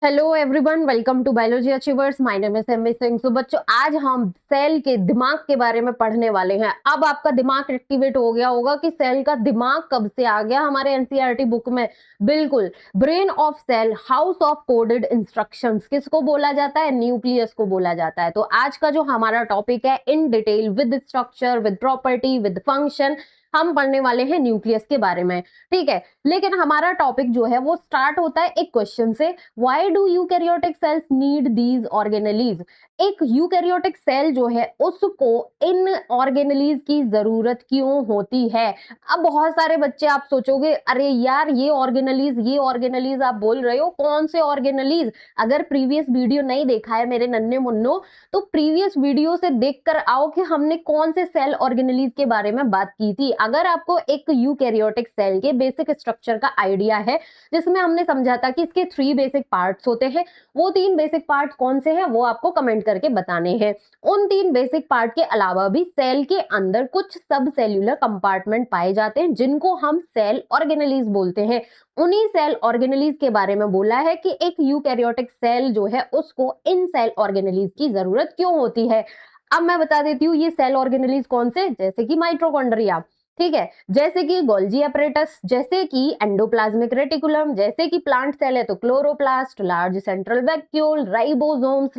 Hello everyone, welcome to biology achievers. My name is M V Singh. तो बच्चों, आज हम सेल के दिमाग के बारे में पढ़ने वाले हैं। अब आपका दिमाग एक्टिवेट हो गया होगा कि सेल का दिमाग कब से आ गया हमारे एनसीईआरटी बुक में। बिल्कुल, brain of cell, house of coded instructions किसको बोला जाता है? न्यूक्लियस को बोला जाता है। तो आज का जो हमारा टॉपिक है, in detail with structure, with property, with function, हम पढ़ने वाले हैं न्यूक्लियस के बारे में। ठीक है, लेकिन हमारा टॉपिक जो है वो स्टार्ट होता है एक क्वेश्चन से। Why do eukaryotic cells need these organelles? एक यूकैरियोटिक सेल जो है उसको इन ऑर्गेनेलीज की जरूरत क्यों होती है? अब बहुत सारे बच्चे आप सोचोगे, अरे यार ये ऑर्गेनेलीज आप बोल रहे हो, कौन से ऑर्गेनेलीज? अगर प्रीवियस वीडियो नहीं देखा है मेरे नन्हे मुन्नो, तो प्रीवियस वीडियो से देखकर आओ कि हमने कौन से सेल ऑर्गेनेलीज के बारे में बात की थी। अगर आपको एक यूकैरियोटिक सेल के बेसिक स्ट्रक्चर का आइडिया है, जिसमें हमने समझा था कि इसके 3 बेसिक पार्ट्स होते हैं, वो 3 बेसिक पार्ट्स कौन से हैं वो आपको कमेंट करके बताने हैं। उन 3 बेसिक पार्ट के अलावा भी सेल के अंदर कुछ सब सेल्यूलर कंपार्टमेंट पाए जाते हैं, जिनको हम सेल ऑर्गेनेलीज बोलते हैं। उन्हीं सेल ऑर्गेनेलीज के बारे में बोला है कि एक यूकैरियोटिक सेल जो है उसको इन सेल ऑर्गेनेलीज की जरूरत क्यों होती है। अब मैं बता देती हूँ ये सेल ऑर्गेनेलीज कौन से, जैसे कि माइटोकॉन्ड्रिया, ठीक है, जैसे कि गोल्जी अपरेटस, जैसे कि एंडोप्लाज्मिक रेटिकुलम, जैसे कि प्लांट सेल है तो chloroplast, large central vacuole, ribosomes,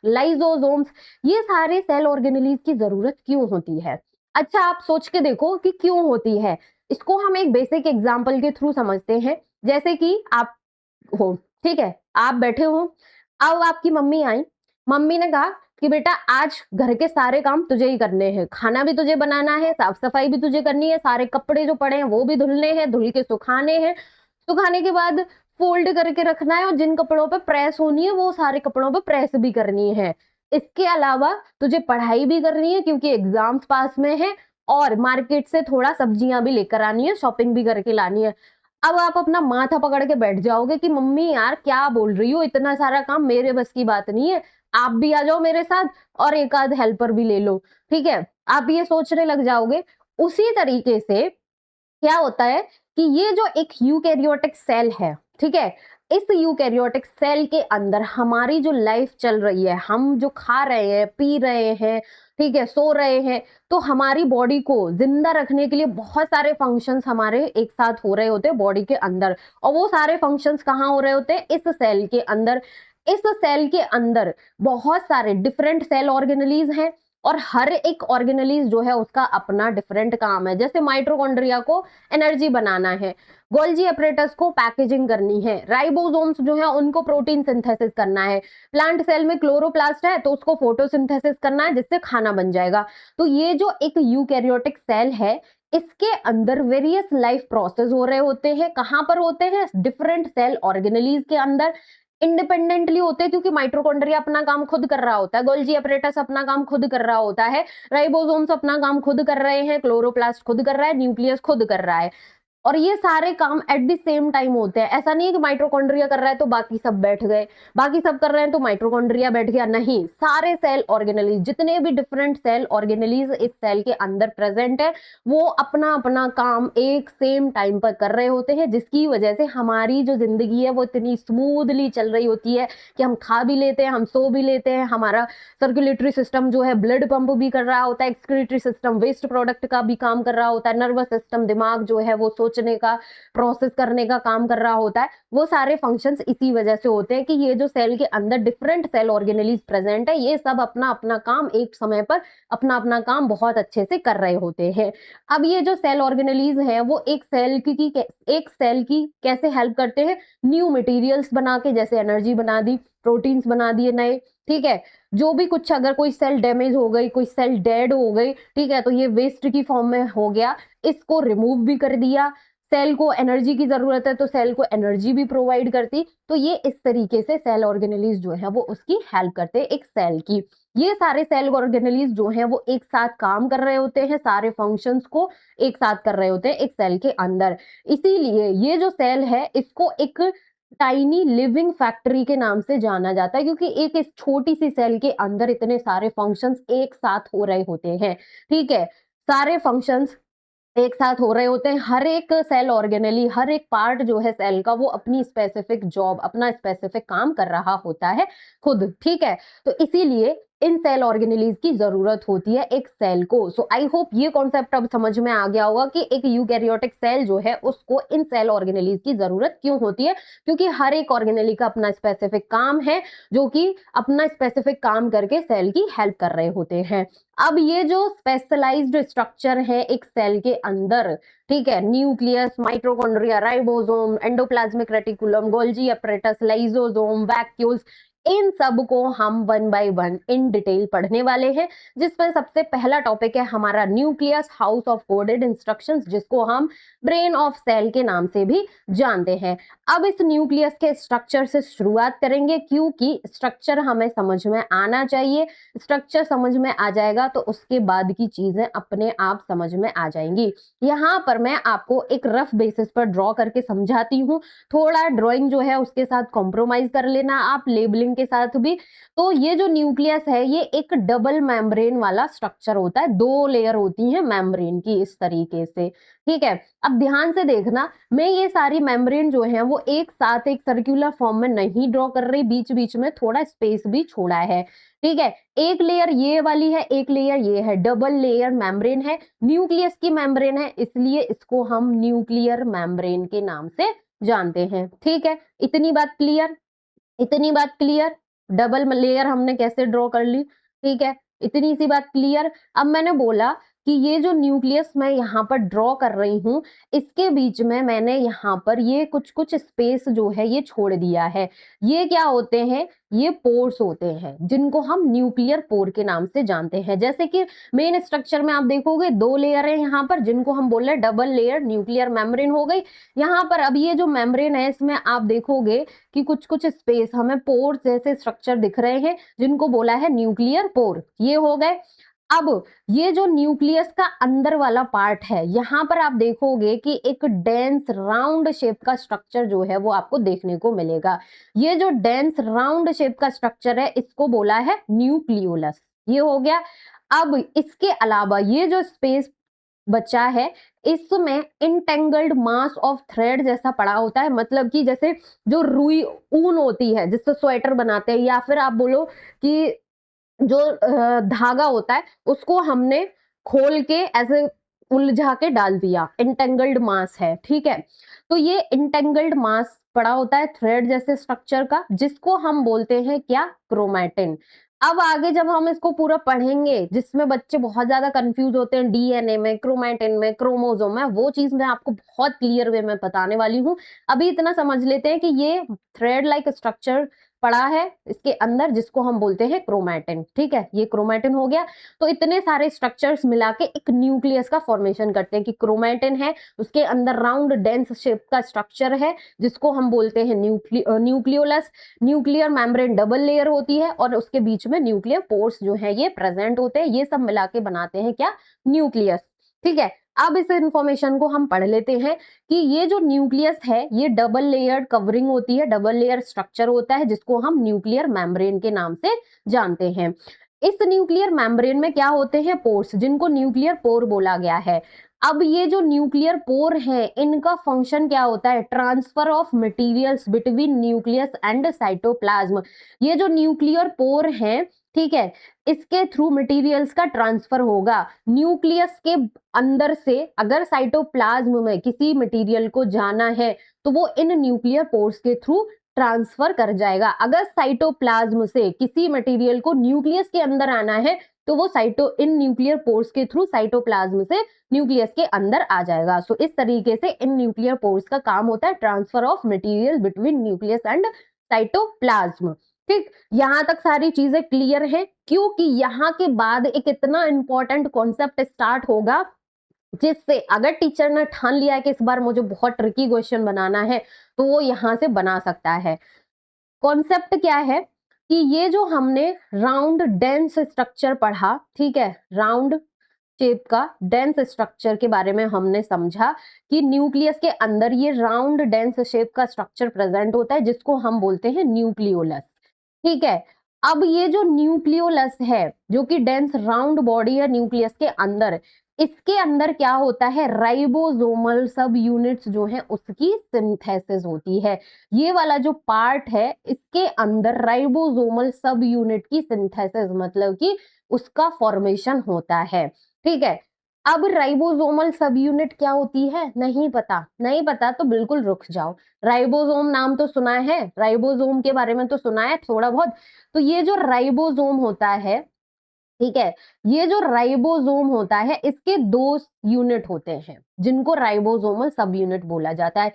lysosomes. ये सारे सेल ऑर्गेनेलीज की जरूरत क्यों होती है? अच्छा, आप सोच के देखो कि क्यों होती है। इसको हम एक बेसिक एग्जांपल के थ्रू समझते हैं। जैसे कि आप हो, ठीक है, आप बैठे हो, अब आपकी मम्मी आई, मम्मी ने कहा कि बेटा आज घर के सारे काम तुझे ही करने हैं, खाना भी तुझे बनाना है, साफ सफाई भी तुझे करनी है, सारे कपड़े जो पड़े हैं वो भी धुलने हैं, धुल के सुखाने हैं, सुखाने के बाद फोल्ड करके रखना है, और जिन कपड़ों पे प्रेस होनी है वो सारे कपड़ों पे प्रेस भी करनी है। इसके अलावा तुझे पढ़ाई भी करनी है क्योंकि एग्जाम्स पास में है, और मार्केट से थोड़ा सब्जियां भी लेकर आनी है, शॉपिंग भी करके लानी है। अब आप अपना माथा पकड़ के बैठ जाओगे कि मम्मी यार क्या बोल रही हो, इतना सारा काम मेरे बस की बात नहीं है, आप भी आ जाओ मेरे साथ और एक आध हेल्पर भी ले लो। ठीक है, आप ये सोचने लग जाओगे। उसी तरीके से क्या होता है कि ये जो एक यूकैरियोटिक सेल है, ठीक है, इस यूकैरियोटिक सेल के अंदर हमारी जो लाइफ चल रही है, हम जो खा रहे हैं, पी रहे हैं, ठीक है, सो रहे हैं, तो हमारी बॉडी को जिंदा रखने के लिए बहुत सारे फंक्शंस हमारे एक साथ हो रहे होते हैं बॉडी के अंदर। और वो सारे फंक्शंस कहाँ हो रहे होते हैं? इस सेल के अंदर। इस सेल के अंदर बहुत सारे डिफरेंट सेल ऑर्गेनेलीज हैं, और हर एक ऑर्गेनेलीज जो है उसका अपना डिफरेंट काम है। जैसे माइटोकॉन्ड्रिया को एनर्जी बनाना है, गोल्जी अपरेटस को पैकेजिंग करनी है, राइबोसोम्स जो है उनको प्रोटीन सिंथेसिस करना है, प्लांट सेल में क्लोरोप्लास्ट है तो उसको फोटोसिंथेसिस करना है जिससे खाना बन जाएगा। तो ये जो एक यूकैरियोटिक सेल है, इसके अंदर वेरियस लाइफ प्रोसेस हो रहे होते हैं। कहां पर होते हैं? डिफरेंट सेल ऑर्गेनेलीज के अंदर इंडिपेंडेंटली होते हैं, क्योंकि माइटोकॉन्ड्रिया अपना काम खुद कर रहा होता है, गोल्जी अपरेटस अपना काम खुद कर रहा होता है, राइबोसोम्स अपना काम खुद कर रहे हैं, क्लोरोप्लास्ट खुद कर रहा है, न्यूक्लियस खुद कर रहा है। और ये सारे काम एट द सेम टाइम होते हैं। ऐसा नहीं है कि माइटोकॉन्ड्रिया कर रहा है तो बाकी सब बैठ गए, बाकी सब कर रहे हैं तो माइटोकॉन्ड्रिया बैठ गया। नहीं, सारे सेल ऑर्गेनेलीज, जितने भी डिफरेंट सेल ऑर्गेनेलीज इस सेल के अंदर प्रेजेंट है, वो अपना अपना काम एक सेम टाइम पर कर रहे होते हैं, जिसकी वजह से हमारी जो जिंदगी है वो इतनी स्मूथली चल रही होती है कि हम खा भी लेते हैं, हम सो भी लेते हैं, हमारा सर्कुलेटरी सिस्टम जो है ब्लड पंप भी कर रहा होता है, एक्सक्रीटरी सिस्टम वेस्ट प्रोडक्ट का भी काम कर रहा होता है, नर्वस सिस्टम, दिमाग जो है वो सोचने का, प्रोसेस करने का काम कर रहा होता है। वो सारे फंक्शंस इसी वजह से होते हैं कि ये जो सेल के अंदर डिफरेंट सेल ऑर्गेनेलीज प्रेजेंट है, ये सब अपना अपना काम एक समय पर अपना अपना काम बहुत अच्छे से कर रहे होते हैं। अब ये जो सेल ऑर्गेनेलीज है वो एक सेल की कैसे हेल्प करते हैं? न्यू मटेरियल्स बना के, जैसे एनर्जी बना दी, प्रोटीन्स बना दिए नए, ठीक है, जो भी कुछ, अगर कोई सेल डैमेज हो गई, कोई सेल डेड हो गई, ठीक है, तो ये वेस्ट की फॉर्म में हो गया, इसको रिमूव भी कर दिया। सेल को एनर्जी की जरूरत है तो सेल को एनर्जी भी प्रोवाइड करती। तो ये इस तरीके से सेल ऑर्गेनेलीज जो है वो उसकी हेल्प करते हैं एक सेल की। ये सारे सेल ऑर्गेनेलीज जो हैं वो एक साथ काम कर रहे होते हैं, सारे फंक्शंस को एक साथ कर रहे होते हैं एक सेल के अंदर। इसीलिए ये जो सेल है इसको एक टाइनी लिविंग फैक्ट्री के नाम से जाना जाता है, क्योंकि एक इस छोटी सी सेल के अंदर इतने सारे फंक्शंस एक साथ हो रहे होते हैं। ठीक है, सारे फंक्शंस एक साथ हो रहे होते हैं। हर एक सेल ऑर्गेनेली, हर एक पार्ट जो है सेल का, वो अपनी स्पेसिफिक जॉब, अपना स्पेसिफिक काम कर रहा होता है खुद, ठीक है। तो इसीलिए इन सेल ऑर्गेनेलीज की जरूरत होती है एक सेल को। सो आई होप ये कॉन्सेप्ट अब समझ में आ गया होगा कि एक यूकैरियोटिक सेल जो है उसको इन सेल ऑर्गेनेलीज की जरूरत क्यों होती है, क्योंकि हर एक ऑर्गेनेली का अपना स्पेसिफिक काम है, जो कि अपना स्पेसिफिक काम करके सेल की हेल्प कर रहे होते हैं। अब ये जो स्पेशलाइज्ड स्ट्रक्चर है एक सेल के अंदर, ठीक है, nucleus, mitochondria, ribosome, endoplasmic reticulum, Golgi apparatus, lysosome, vacuoles, इन सब को हम one by one in detail पढ़ने वाले हैं, जिसमें सबसे पहला टॉपिक है हमारा nucleus, house of coded instructions, जिसको हम ब्रेन ऑफ सेल के नाम से भी जानते हैं। अब इस न्यूक्लियस के स्ट्रक्चर से शुरुआत करेंगे, क्योंकि स्ट्रक्चर हमें समझ में आना चाहिए। स्ट्रक्चर समझ में आ जाएगा तो उसके बाद की चीजें अपने आप समझ में आ जाएंगी। यहाँ पर मैं आपको एक रफ बेसिस पर ड्रॉ करके समझाती हूँ, थोड़ा ड्राइंग जो है उसके साथ कॉम्प्रोमाइज कर लेना आप, लेबलिंग के साथ भी। तो ये जो न्यूक्लियस है ये एक डबल मेम्ब्रेन वाला स्ट्रक्चर होता है, 2 लेयर होती हैं मेम्ब्रेन की, इस तरीके से, ठीक है। अब ध्यान से देखना, मैं ये सारी मेम्ब्रेन जो है वो एक साथ एक सर्कुलर फॉर्म में नहीं ड्रॉ कर रही, बीच बीच में थोड़ा स्पेस भी छोड़ा है, ठीक है। एक लेयर ये वाली है, एक लेयर ये है, डबल लेयर मेम्ब्रेन है, न्यूक्लियस की मेम्ब्रेन है, इसलिए इसको हम न्यूक्लियर मेम्ब्रेन के नाम से जानते हैं, ठीक है। इतनी बात क्लियर, इतनी बात क्लियर। डबल लेयर हमने कैसे ड्रॉ कर ली, ठीक है, इतनी सी बात क्लियर। अब मैंने बोला कि ये जो न्यूक्लियस मैं यहाँ पर ड्रॉ कर रही हूँ, इसके बीच में मैंने यहाँ पर ये कुछ कुछ स्पेस जो है ये छोड़ दिया है। ये क्या होते हैं, ये पोर्स होते हैं, जिनको हम न्यूक्लियर पोर के नाम से जानते हैं। जैसे कि मेन स्ट्रक्चर में आप देखोगे 2 लेयर है यहाँ पर, जिनको हम बोल रहे हैं डबल लेयर न्यूक्लियर मेम्ब्रेन हो गई। यहाँ पर अब ये जो मेम्ब्रेन है इसमें आप देखोगे कि कुछ कुछ स्पेस हमें पोर्स जैसे स्ट्रक्चर दिख रहे हैं, जिनको बोला है न्यूक्लियर पोर, ये हो गए। अब ये जो न्यूक्लियस का अंदर वाला पार्ट है, यहाँ पर आप देखोगे कि एक डेंस राउंड शेप का स्ट्रक्चर जो है वो आपको देखने को मिलेगा। ये जो डेंस राउंड शेप का स्ट्रक्चर है इसको बोला है न्यूक्लियोलस, ये हो गया। अब इसके अलावा ये जो स्पेस बचा है, इसमें इंटेंगल्ड मास ऑफ थ्रेड जैसा पड़ा होता है, मतलब कि जैसे जो रुई ऊन होती है जिससे स्वेटर बनाते हैं, या फिर आप बोलो कि जो धागा होता है उसको हमने खोल के ऐसे उलझा के डाल दिया, इंटेंगल्ड मास है, ठीक है। तो ये इंटेंगल्ड मास पड़ा होता है थ्रेड जैसे स्ट्रक्चर का, जिसको हम बोलते हैं क्या, क्रोमैटिन। अब आगे जब हम इसको पूरा पढ़ेंगे, जिसमें बच्चे बहुत ज्यादा कंफ्यूज होते हैं डीएनए में, क्रोमैटिन में, क्रोमोसोम में, वो चीज मैं आपको बहुत क्लियर वे में बताने वाली हूँ। अभी इतना समझ लेते हैं कि ये थ्रेड लाइक स्ट्रक्चर पड़ा है इसके अंदर, जिसको हम बोलते हैं क्रोमैटिन, ठीक है, ये क्रोमैटिन हो गया। तो इतने सारे स्ट्रक्चर्स मिला के एक न्यूक्लियस का फॉर्मेशन करते हैं कि क्रोमैटिन है, उसके अंदर राउंड डेंस शेप का स्ट्रक्चर है, जिसको हम बोलते हैं nucleolus. Nuclear membrane double layer होती है और उसके बीच में न्यूक्लियर पोर्स जो है ये प्रेजेंट होते हैं, ये सब मिला के बनाते हैं क्या, न्यूक्लियस, ठीक है। अब इस इंफॉर्मेशन को हम पढ़ लेते हैं कि ये जो न्यूक्लियस है ये डबल लेयर कवरिंग होती है, डबल लेयर स्ट्रक्चर होता है, जिसको हम न्यूक्लियर मेम्ब्रेन के नाम से जानते हैं। इस न्यूक्लियर मेम्ब्रेन में क्या होते हैं, पोर्स, जिनको न्यूक्लियर पोर बोला गया है। अब ये जो न्यूक्लियर पोर है इनका फंक्शन क्या होता है, transfer of materials between nucleus and cytoplasm. ये जो न्यूक्लियर पोर है, ठीक है, इसके थ्रू मटेरियल्स का ट्रांसफर होगा न्यूक्लियस के अंदर से। अगर साइटोप्लाज्म में किसी मटेरियल को जाना है तो वो इन न्यूक्लियर पोर्स के थ्रू ट्रांसफर कर जाएगा। अगर साइटोप्लाज्म से किसी मटेरियल को न्यूक्लियस के अंदर आना है तो वो इन न्यूक्लियर पोर्स के थ्रू साइटोप्लाज्म से न्यूक्लियस के अंदर आ जाएगा। सो इस तरीके से इन न्यूक्लियर पोर्स का काम होता है transfer of material between nucleus and cytoplasm, ठीक। यहां तक सारी चीजें क्लियर है, क्योंकि यहाँ के बाद एक इतना इंपॉर्टेंट कॉन्सेप्ट स्टार्ट होगा, जिससे अगर टीचर ने ठान लिया है कि इस बार मुझे बहुत ट्रिकी क्वेश्चन बनाना है तो वो यहां से बना सकता है। कॉन्सेप्ट क्या है कि ये जो हमने राउंड डेंस स्ट्रक्चर पढ़ा, ठीक है, राउंड शेप का डेंस स्ट्रक्चर के बारे में हमने समझा कि न्यूक्लियस के अंदर ये राउंड डेंस शेप का स्ट्रक्चर प्रेजेंट होता है, जिसको हम बोलते हैं न्यूक्लियोलस, ठीक है। अब ये जो न्यूक्लियोलस है, जो कि डेंस राउंड बॉडी है न्यूक्लियस के अंदर, इसके अंदर क्या होता है, राइबोसोमल सब यूनिट्स जो है उसकी सिंथेसिस होती है। ये वाला जो पार्ट है इसके अंदर राइबोसोमल सब यूनिट की सिंथेसिस मतलब कि उसका फॉर्मेशन होता है। ठीक है, अब राइबोसोमल सब यूनिट क्या होती है, नहीं पता, नहीं पता तो बिल्कुल रुक जाओ। राइबोसोम नाम तो सुना है, राइबोसोम के बारे में तो सुना है थोड़ा बहुत। तो ये जो राइबोसोम होता है, ठीक है, ये जो राइबोसोम होता है इसके दो यूनिट होते हैं जिनको राइबोसोमल सब यूनिट बोला जाता है।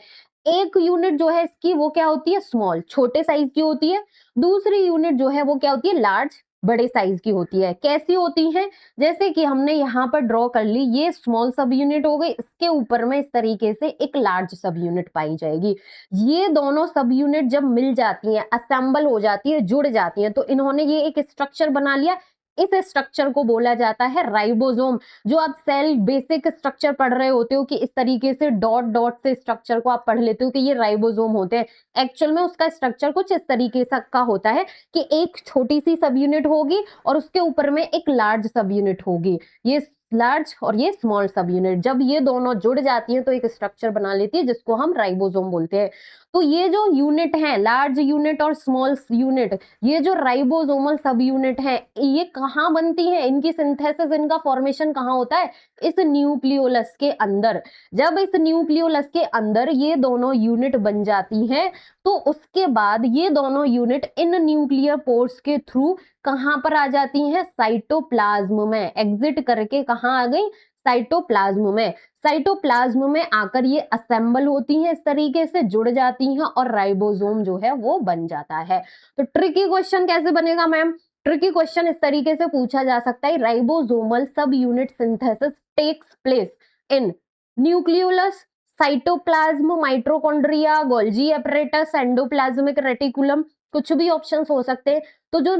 एक यूनिट जो है इसकी वो क्या होती है, स्मॉल, छोटे साइज की होती है। दूसरी यूनिट जो है वो क्या होती है, लार्ज, बड़े साइज की होती है। कैसी होती है, जैसे कि हमने यहाँ पर ड्रॉ कर ली, ये स्मॉल सब यूनिट हो गई, इसके ऊपर में इस तरीके से एक लार्ज सब यूनिट पाई जाएगी। ये दोनों सब यूनिट जब मिल जाती हैं, असेंबल हो जाती है, जुड़ जाती हैं, तो इन्होंने ये एक स्ट्रक्चर बना लिया। इस स्ट्रक्चर को बोला जाता है राइबोसोम। जो आप सेल बेसिक स्ट्रक्चर पढ़ रहे होते हो कि इस तरीके से डॉट डॉट से स्ट्रक्चर को आप पढ़ लेते हो कि ये राइबोसोम होते हैं, एक्चुअल में उसका स्ट्रक्चर कुछ इस तरीके का होता है कि एक छोटी सी सब यूनिट होगी और उसके ऊपर में एक लार्ज सब यूनिट होगी। ये लार्ज और ये स्मॉल सब यूनिट जब ये दोनों जुड़ जाती हैं तो एक स्ट्रक्चर बना लेती है जिसको हम राइबोसोम बोलते हैं। तो ये जो यूनिट है, लार्ज यूनिट और स्मॉल यूनिट, ये जो राइबोसोमल सब यूनिट है, ये कहाँ बनती है, इनकी सिंथेसिस, इनका फॉर्मेशन कहाँ होता है, इस न्यूक्लियोलस के अंदर। जब इस न्यूक्लियोलस के अंदर ये दोनों यूनिट बन जाती हैं तो उसके बाद ये दोनों यूनिट इन न्यूक्लियर पोर्स के थ्रू कहां पर आ जाती हैं, साइटोप्लाज्म में एग्जिट करके कहां आ गई, साइटोप्लाज्म में। साइटोप्लाज्म में आकर ये असेंबल होती हैं, इस तरीके से जुड़ जाती हैं और राइबोसोम जो है वो बन जाता है। तो ट्रिकी क्वेश्चन कैसे बनेगा मैम, ट्रिकी क्वेश्चन इस तरीके से पूछा जा सकता है, ribosomal sub unit synthesis takes place in nucleolus, cytoplasm, mitochondria, Golgi apparatus, endoplasmic reticulum, कुछ भी ऑप्शंस हो सकते हैं। तो जो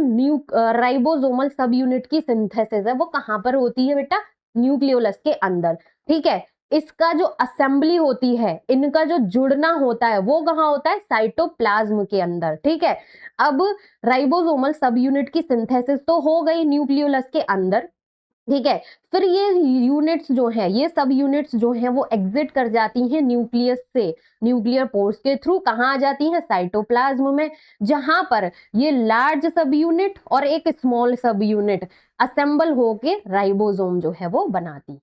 राइबोसोमल सब यूनिट की सिंथेसिस है वो कहां पर होती है बेटा, न्यूक्लियोलस के अंदर। ठीक है, इसका जो असेंबली होती है, इनका जो जुड़ना होता है वो कहां होता है, साइटोप्लाज्म के अंदर। ठीक है, अब राइबोसोमल सब यूनिट की सिंथेसिस तो हो गई न्यूक्लियोलस के अंदर। ठीक है, फिर ये यूनिट्स जो है, ये सब यूनिट्स जो है वो एग्जिट कर जाती हैं न्यूक्लियस से, न्यूक्लियर पोर्स के थ्रू कहाँ आ जाती हैं, साइटोप्लाज्म में, जहां पर ये लार्ज सब यूनिट और एक स्मॉल सब यूनिट असेंबल होके राइबोसोम जो है वो बनाती।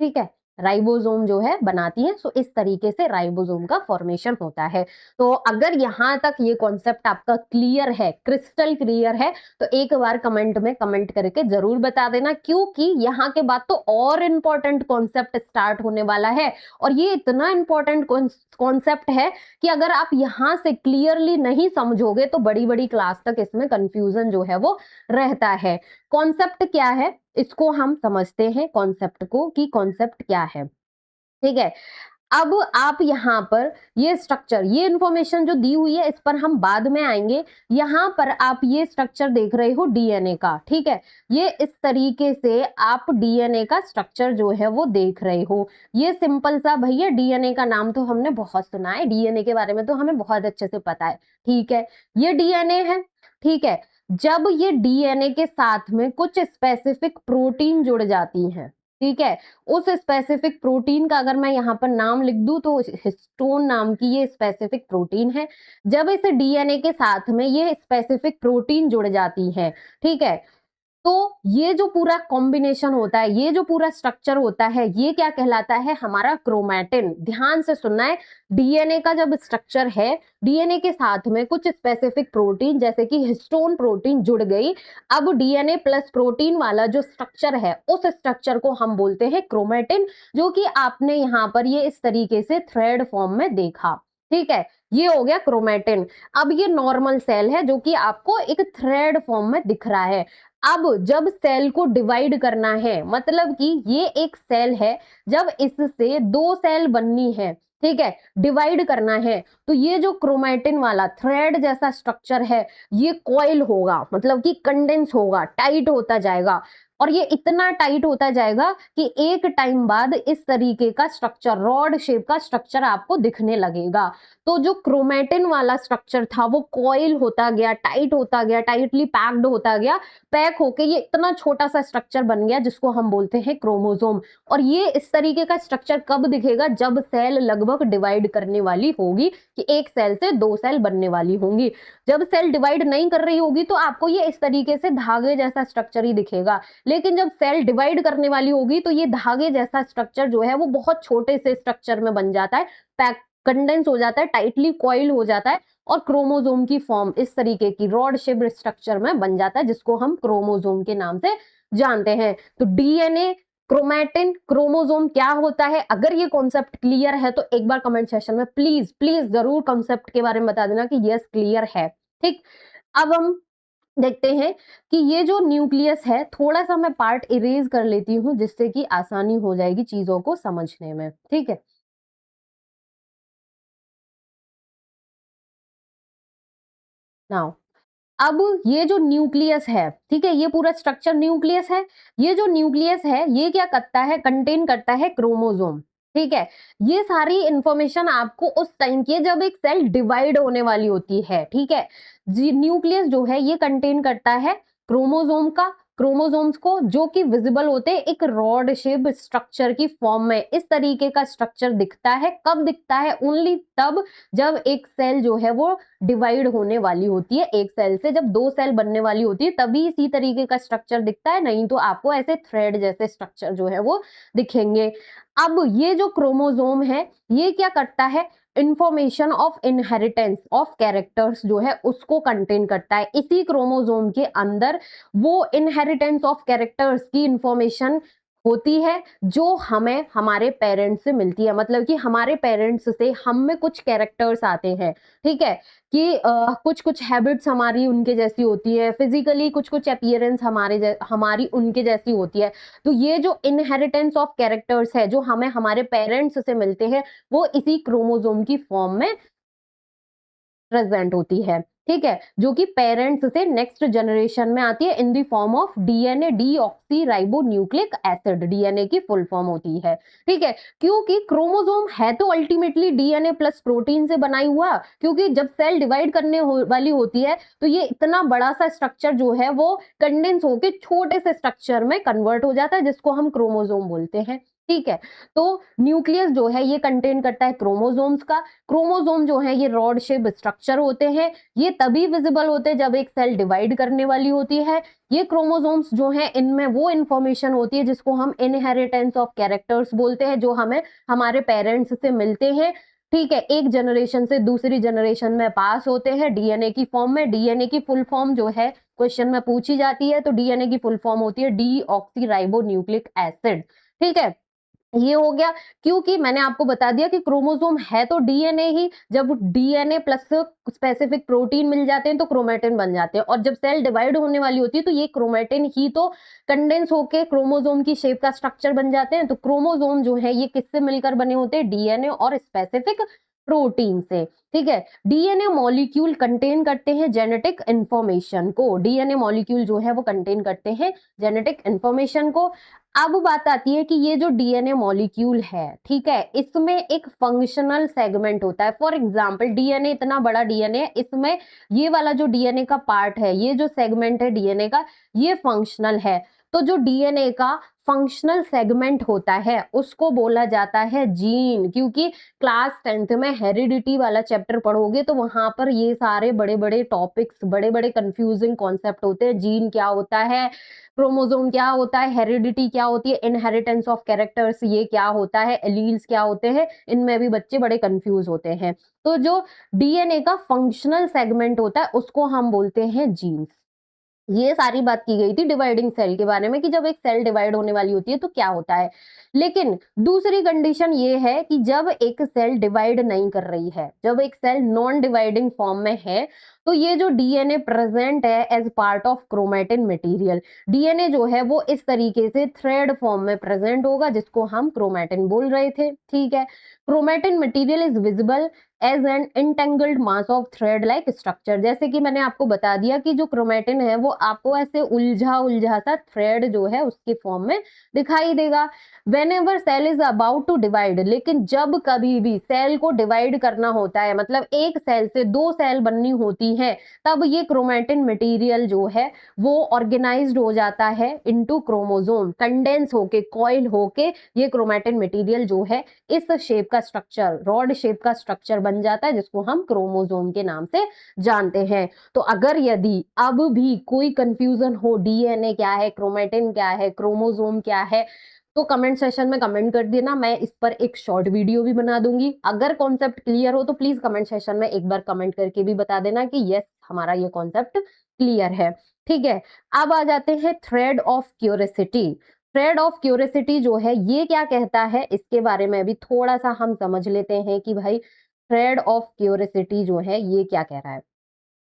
ठीक है, राइबोसोम जो है बनाती है। सो इस तरीके से राइबोसोम का फॉर्मेशन होता है। तो अगर यहां तक ये कॉन्सेप्ट आपका क्लियर है, क्रिस्टल क्लियर है, तो एक बार कमेंट में कमेंट करके जरूर बता देना, क्योंकि यहाँ के बाद तो और इंपॉर्टेंट कॉन्सेप्ट स्टार्ट होने वाला है। और ये इतना इंपॉर्टेंट कॉन्सेप्ट है कि अगर आप यहाँ से क्लियरली नहीं समझोगे तो बड़ी बड़ी क्लास तक इसमें कंफ्यूजन जो है वो रहता है। कॉन्सेप्ट क्या है, इसको हम समझते हैं कॉन्सेप्ट को कि कॉन्सेप्ट क्या है। ठीक है, अब आप यहाँ पर ये स्ट्रक्चर, ये इंफॉर्मेशन जो दी हुई है इस पर हम बाद में आएंगे। यहाँ पर आप ये स्ट्रक्चर देख रहे हो डीएनए का। ठीक है, ये इस तरीके से आप डीएनए का स्ट्रक्चर जो है वो देख रहे हो। ये सिंपल सा, भैया डीएनए का नाम तो हमने बहुत सुना है, डीएनए के बारे में तो हमें बहुत अच्छे से पता है। ठीक है, ये डीएनए है। ठीक है, जब ये डीएनए के साथ में कुछ स्पेसिफिक प्रोटीन जुड़ जाती हैं, ठीक है, उस स्पेसिफिक प्रोटीन का अगर मैं यहाँ पर नाम लिख दूं तो हिस्टोन नाम की ये स्पेसिफिक प्रोटीन है। जब इस डीएनए के साथ में ये स्पेसिफिक प्रोटीन जुड़ जाती है, ठीक है, तो ये जो पूरा कॉम्बिनेशन होता है, ये जो पूरा स्ट्रक्चर होता है, ये क्या कहलाता है, हमारा क्रोमैटिन। ध्यान से सुनना है, डीएनए का जब स्ट्रक्चर है, डीएनए के साथ में कुछ स्पेसिफिक प्रोटीन जैसे कि हिस्टोन प्रोटीन जुड़ गई, अब डीएनए प्लस प्रोटीन वाला जो स्ट्रक्चर है उस स्ट्रक्चर को हम बोलते हैं क्रोमैटिन, जो कि आपने यहाँ पर ये इस तरीके से थ्रेड फॉर्म में देखा। ठीक है, ये हो गया क्रोमैटिन। अब ये नॉर्मल सेल है जो कि आपको एक थ्रेड फॉर्म में दिख रहा है। अब जब सेल को डिवाइड करना है, मतलब कि ये एक सेल है, जब इससे दो सेल बननी है, ठीक है, डिवाइड करना है, तो ये जो क्रोमैटिन वाला थ्रेड जैसा स्ट्रक्चर है ये कॉइल होगा, मतलब कि कंडेंस होगा, टाइट होता जाएगा। और ये इतना टाइट होता जाएगा कि एक टाइम बाद इस तरीके का स्ट्रक्चर, रॉड शेप का स्ट्रक्चर आपको दिखने लगेगा। तो जो क्रोमेटिन वाला स्ट्रक्चर था वो कॉइल होता गया, टाइट होता गया, टाइटली पैक्ड होता गया, पैक होके ये इतना छोटा सा स्ट्रक्चर बन गया जिसको हम बोलते हैं क्रोमोसोम। और ये इस तरीके का स्ट्रक्चर कब दिखेगा? जब सेल लगभग डिवाइड करने वाली होगी, कि एक सेल से दो सेल बनने वाली होंगी। जब सेल डिवाइड नहीं कर रही होगी तो आपको ये इस तरीके से धागे जैसा स्ट्रक्चर ही दिखेगा। लेकिन जब सेल डिवाइड करने वाली होगी तो ये धागे जैसा स्ट्रक्चर जो है वो बहुत छोटे से स्ट्रक्चर में बन जाता है, पैक, कंडेंस हो जाता है, टाइटली कॉइल हो जाता है और क्रोमोसोम की फॉर्म इस तरीके की रॉड शेप स्ट्रक्चर में बन जाता है, जिसको हम क्रोमोसोम के नाम से जानते हैं। तो डीएनए, क्रोमैटिन, क्रोमोसोम क्या होता है? अगर ये कॉन्सेप्ट क्लियर है तो एक बार कमेंट सेक्शन में प्लीज प्लीज जरूर कॉन्सेप्ट के बारे में बता देना कि यस क्लियर है। ठीक, अब हम देखते हैं कि ये जो न्यूक्लियस है, थोड़ा सा मैं पार्ट इरेज कर लेती हूँ जिससे कि आसानी हो जाएगी चीजों को समझने में। ठीक है, नाउ अब ये जो न्यूक्लियस है, ठीक है, ये पूरा स्ट्रक्चर न्यूक्लियस है। ये जो न्यूक्लियस है ये क्या करता है? कंटेन करता है क्रोमोसोम। ठीक है, ये सारी इंफॉर्मेशन आपको उस टाइम की है जब एक सेल डिवाइड होने वाली होती है। ठीक है, जी, न्यूक्लियस जो है ये कंटेन करता है क्रोमोसोम का, क्रोमोसोम्स को, जो कि विजिबल होते हैं एक रॉड शेप स्ट्रक्चर की फॉर्म में। इस तरीके का स्ट्रक्चर दिखता है, कब दिखता है? ओनली तब जब एक सेल जो है वो डिवाइड होने वाली होती है। एक सेल से जब दो सेल बनने वाली होती है तभी इसी तरीके का स्ट्रक्चर दिखता है, नहीं तो आपको ऐसे थ्रेड जैसे स्ट्रक्चर जो है वो दिखेंगे। अब ये जो क्रोमोसोम है ये क्या करता है? Information of inheritance of characters जो है उसको कंटेन करता है। इसी क्रोमोसोम के अंदर वो इनहेरिटेंस ऑफ कैरेक्टर्स की इंफॉर्मेशन होती है जो हमें हमारे पेरेंट्स से मिलती है। मतलब कि हमारे पेरेंट्स से हम में कुछ कैरेक्टर्स आते हैं। ठीक है, कि कुछ कुछ हैबिट्स हमारी उनके जैसी होती है, फिजिकली कुछ कुछ अपीयरेंस हमारी उनके जैसी होती है। तो ये जो इनहेरिटेंस ऑफ कैरेक्टर्स है जो हमें हमारे पेरेंट्स से मिलते हैं वो इसी क्रोमोसोम की फॉर्म में प्रेजेंट होती है। ठीक है, जो कि पेरेंट्स से नेक्स्ट जनरेशन में आती है in the form of DNA, deoxy ribo nucleic acid, DNA की फुल फॉर्म होती है। ठीक है, क्योंकि क्रोमोसोम है तो अल्टीमेटली डीएनए प्लस प्रोटीन से बनाई हुआ, क्योंकि जब सेल डिवाइड वाली होती है तो ये इतना बड़ा सा स्ट्रक्चर जो है वो कंडेंस होकर छोटे से स्ट्रक्चर में कन्वर्ट हो जाता है जिसको हम क्रोमोसोम बोलते हैं। ठीक है, तो न्यूक्लियस जो है ये कंटेन करता है क्रोमोसोम्स का। क्रोमोसोम जो है ये रॉड शेप स्ट्रक्चर होते हैं। ये तभी विजिबल होते हैं जब एक सेल डिवाइड करने वाली होती है। ये क्रोमोसोम्स जो है इनमें वो इंफॉर्मेशन होती है जिसको हम इनहेरिटेंस ऑफ कैरेक्टर्स बोलते हैं, जो हमें हमारे पेरेंट्स से मिलते हैं। ठीक है, एक जनरेशन से दूसरी जनरेशन में पास होते हैं डीएनए की फॉर्म में। डीएनए की फुल फॉर्म जो है क्वेश्चन में पूछी जाती है, तो डीएनए की फुल फॉर्म होती है डीऑक्सी राइबो न्यूक्लिक एसिड। ठीक है, ये हो गया, क्योंकि मैंने आपको बता दिया कि क्रोमोसोम है तो डीएनए ही, जब डीएनए प्लस स्पेसिफिक प्रोटीन मिल जाते हैं तो क्रोमेटिन बन जाते हैं, और जब सेल डिवाइड होने वाली होती है तो ये क्रोमेटिन ही तो कंडेंस होके क्रोमोसोम की शेप का स्ट्रक्चर बन जाते हैं। तो क्रोमोसोम जो है ये किससे मिलकर बने होते हैं? डीएनए और स्पेसिफिक प्रोटीन से। ठीक है, डीएनए मॉलिक्यूल कंटेन करते हैं जेनेटिक इंफॉर्मेशन को। डीएनए मॉलिक्यूल जो है वो कंटेन करते हैं जेनेटिक इंफॉर्मेशन को। अब बात आती है कि ये जो डीएनए मॉलिक्यूल है, ठीक है, इसमें एक फंक्शनल सेगमेंट होता है। फॉर एग्जांपल डीएनए, इतना बड़ा डीएनए, इसमें ये वाला जो डीएनए का पार्ट है, ये जो सेगमेंट है डीएनए का, ये फंक्शनल है। तो जो डीएनए का फंक्शनल सेगमेंट होता है उसको बोला जाता है जीन। क्योंकि क्लास 10th में हेरिडिटी वाला चैप्टर पढ़ोगे तो वहां पर ये सारे बड़े बड़े टॉपिक्स, बड़े बड़े कंफ्यूजिंग कॉन्सेप्ट होते हैं। जीन क्या होता है, क्रोमोसोम क्या होता है, हेरिडिटी क्या होती है, इनहेरिटेंस ऑफ कैरेक्टर्स ये क्या होता है, एलील्स क्या होते हैं, इनमें भी बच्चे बड़े कंफ्यूज होते हैं। तो जो डीएनए का फंक्शनल सेगमेंट होता है उसको हम बोलते हैं जीन्स। ये सारी बात की गई थी डिवाइडिंग सेल के बारे में कि जब एक सेल डिवाइड होने वाली होती है तो क्या होता है। लेकिन दूसरी कंडीशन ये है कि जब एक सेल डिवाइड नहीं कर रही है, जब एक सेल नॉन डिवाइडिंग फॉर्म में है, तो ये जो डीएनए प्रेजेंट है as part of chromatin material, DNA जो है वो इस तरीके से थ्रेड फॉर्म में प्रेजेंट होगा जिसको हम क्रोमेटिन बोल रहे थे। ठीक है, chromatin material is visible as an entangled mass of thread like structure. जैसे कि मैंने आपको बता दिया कि जो क्रोमेटिन है वो आपको ऐसे उलझा उलझा सा थ्रेड जो है उसके फॉर्म में दिखाई देगा। Whenever cell is about to divide, लेकिन जब कभी भी सेल को डिवाइड करना होता है, मतलब एक सेल से दो सेल बननी होती है, तब ये क्रोमेटिन मटेरियल जो है वो ऑर्गेनाइज्ड हो जाता है इनटू क्रोमोसोम, कंडेंस होके कॉइल होके ये क्रोमेटिन मटेरियल जो है इस शेप का स्ट्रक्चर, रॉड शेप का स्ट्रक्चर बन जाता है, जिसको हम क्रोमोसोम के नाम से जानते हैं। तो अगर यदि अब भी कोई कंफ्यूजन हो, डीएनए क्या है, क्रोमेटिन क्या है, क्रोमोसोम क्या है, तो कमेंट सेशन में कमेंट कर देना, मैं इस पर एक शॉर्ट वीडियो भी बना दूंगी। अगर कॉन्सेप्ट क्लियर हो तो प्लीज कमेंट सेशन में एक बार कमेंट करके भी बता देना कि यस हमारा ये कॉन्सेप्ट क्लियर है। ठीक है, अब आ जाते हैं thread of curiosity. Thread of curiosity जो है ये क्या कहता है, इसके बारे में भी थोड़ा सा हम समझ लेते हैं कि भाई थ्रेड ऑफ क्यूरियोसिटी जो है ये क्या कह रहा है।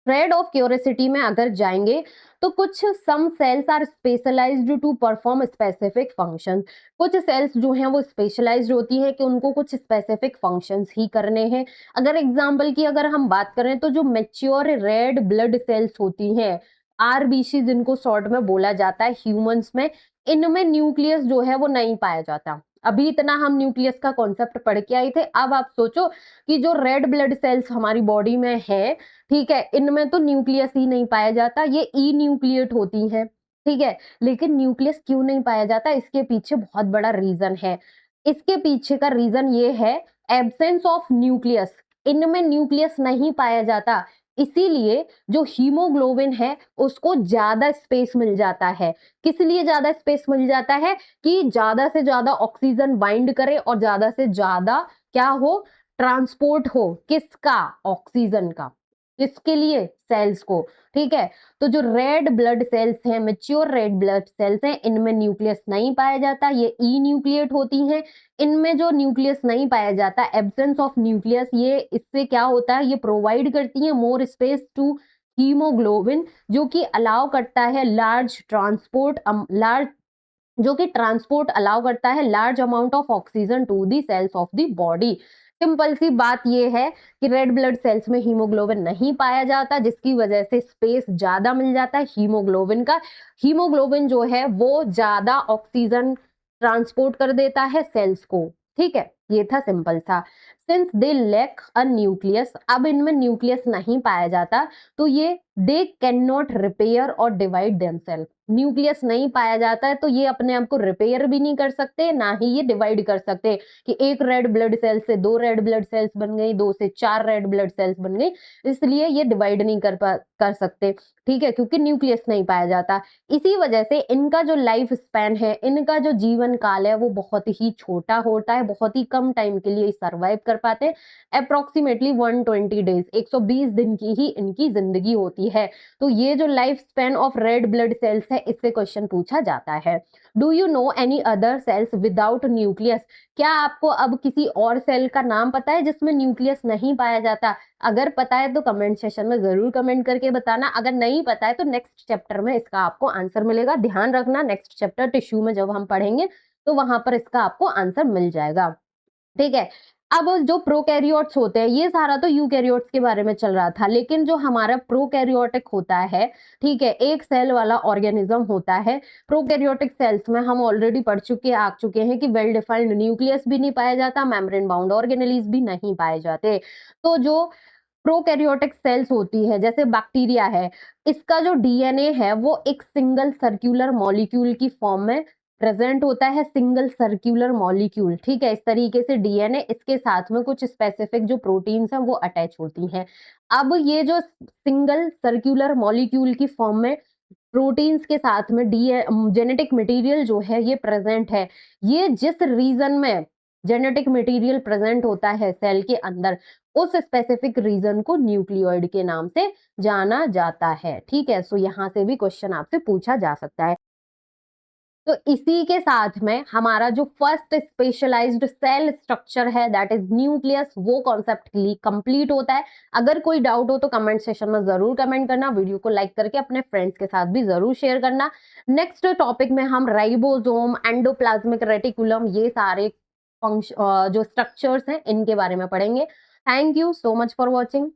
थ्रेड ऑफ क्यूरियोसिटी में अगर जाएंगे तो कुछ some cells are specialized to perform specific function. कुछ सेल्स जो हैं वो स्पेशलाइज्ड होती हैं कि उनको कुछ स्पेसिफिक फंक्शंस ही करने हैं। अगर एग्जांपल की अगर हम बात करें तो जो मैच्योर रेड ब्लड सेल्स होती हैं, आरबीसी जिनको शॉर्ट में बोला जाता है ह्यूमंस में, इनमें न्यूक्लियस जो है वो नहीं पाया जाता। अभी इतना हम न्यूक्लियस का कॉन्सेप्ट पढ़ के आए थे। अब आप सोचो कि जो रेड ब्लड सेल्स हमारी बॉडी में है, ठीक है, इनमें तो न्यूक्लियस ही नहीं पाया जाता, ये ई न्यूक्लिएट होती हैं। ठीक है, लेकिन न्यूक्लियस क्यों नहीं पाया जाता, इसके पीछे बहुत बड़ा रीजन है। इसके पीछे का रीजन ये है एब्सेंस ऑफ न्यूक्लियस। इनमें न्यूक्लियस नहीं पाया जाता, इसीलिए जो हीमोग्लोबिन है उसको ज्यादा स्पेस मिल जाता है। किस लिए ज्यादा स्पेस मिल जाता है, कि ज्यादा से ज्यादा ऑक्सीजन बाइंड करे और ज्यादा से ज्यादा क्या हो, ट्रांसपोर्ट हो, किसका, ऑक्सीजन का, किसके लिए, सेल्स को। ठीक है, तो जो रेड ब्लड सेल्स हैं, मेच्योर रेड ब्लड सेल्स हैं, इनमें न्यूक्लियस नहीं पाया जाता, ये ई न्यूक्लिएट होती हैं। इनमें जो न्यूक्लियस नहीं पाया जाता, एब्सेंस ऑफ न्यूक्लियस, ये इससे क्या होता है, ये प्रोवाइड करती है मोर स्पेस टू हीमोग्लोबिन, जो कि अलाउ करता है लार्ज ट्रांसपोर्ट, लार्ज, जो कि ट्रांसपोर्ट अलाउ करता है large amount of oxygen to the cells of the body. Simple सी बात ये है कि रेड ब्लड सेल्स में हीमोग्लोबिन नहीं पाया जाता, जिसकी वजह से स्पेस ज्यादा मिल जाता है हीमोग्लोबिन का। हीमोग्लोबिन जो है वो ज्यादा ऑक्सीजन ट्रांसपोर्ट कर देता है सेल्स को। ठीक है, ये था सिंपल सा। Since they lack a nucleus, अब इनमें न्यूक्लियस नहीं पाया जाता, तो ये दे कैन नॉट रिपेयर और डिवाइड देमसेल्फ। न्यूक्लियस नहीं पाया जाता है तो ये अपने आप को रिपेयर भी नहीं कर सकते, ना ही ये डिवाइड कर सकते कि एक रेड ब्लड सेल से दो रेड ब्लड सेल्स बन गई, दो से चार रेड ब्लड सेल्स बन गई, इसलिए ये डिवाइड नहीं कर सकते। ठीक है, क्योंकि न्यूक्लियस नहीं पाया जाता। इसी वजह से इनका जो लाइफ स्पैन है, इनका जो जीवन काल है वो बहुत ही छोटा होता है, बहुत ही कम टाइम के लिए सर्वाइव कर पाते हैं। अप्रोक्सीमेटली 120 डेज, 120 दिन की ही इनकी जिंदगी होती है। तो ये जो life span of red blood sales है, इससे क्वेश्चन पूछा जाता है। Do you know any other sales without nucleus? क्या आपको अब किसी और सेल का नाम पता है जिसमें न्यूक्लियस नहीं पाया जाता? अगर पता है तो कमेंट सेशन में जरूर कमेंट करके बताना। अगर नहीं पता है तो नेक्स्ट चैप्टर में इसका आपको आंसर मिलेगा। ध्यान रखना, नेक्स्ट चैप्टर टिश्यू में जब हम पढ़ेंगे तो वहां पर इसका आपको आंसर मिल जाएगा। ठीक है, अब जो प्रोकैरियोट्स होते हैं, ये सारा तो यूकैरियोट्स के बारे में चल रहा था, लेकिन जो हमारा प्रोकैरियोटिक होता है, ठीक है, एक सेल वाला ऑर्गेनिज्म होता है। प्रोकैरियोटिक सेल्स में हम ऑलरेडी पढ़ चुके आ चुके हैं कि वेल डिफाइंड न्यूक्लियस भी नहीं पाया जाता, मेम्ब्रेन बाउंड ऑर्गेनेलीज भी नहीं पाए जाते। तो जो प्रोकैरियोटिक सेल्स होती है, जैसे बैक्टीरिया है, इसका जो डीएनए है वो एक सिंगल सर्कुलर मॉलिक्यूल की फॉर्म में प्रेजेंट होता है, सिंगल सर्कुलर मॉलिक्यूल। ठीक है, इस तरीके से डीएनए, इसके साथ में कुछ स्पेसिफिक जो प्रोटीन्स हैं वो अटैच होती हैं। अब ये जो सिंगल सर्कुलर मॉलिक्यूल की फॉर्म में प्रोटीन्स के साथ में जेनेटिक मटेरियल जो है ये प्रेजेंट है, ये जिस रीजन में जेनेटिक मटेरियल प्रेजेंट होता है सेल के अंदर, उस स्पेसिफिक रीजन को न्यूक्लियोइड के नाम से जाना जाता है। ठीक है, सो यहाँ से भी क्वेश्चन आपसे पूछा जा सकता है। तो इसी के साथ में हमारा जो फर्स्ट स्पेशलाइज्ड सेल स्ट्रक्चर है, दैट इज न्यूक्लियस, वो कॉन्सेप्ट कंप्लीट होता है। अगर कोई डाउट हो तो कमेंट सेशन में जरूर कमेंट करना, वीडियो को लाइक करके अपने फ्रेंड्स के साथ भी जरूर शेयर करना। नेक्स्ट टॉपिक में हम राइबोसोम, एंडोप्लाज्मिक रेटिकुलम, ये सारे जो स्ट्रक्चर्स हैं इनके बारे में पढ़ेंगे। Thank you so much for watching.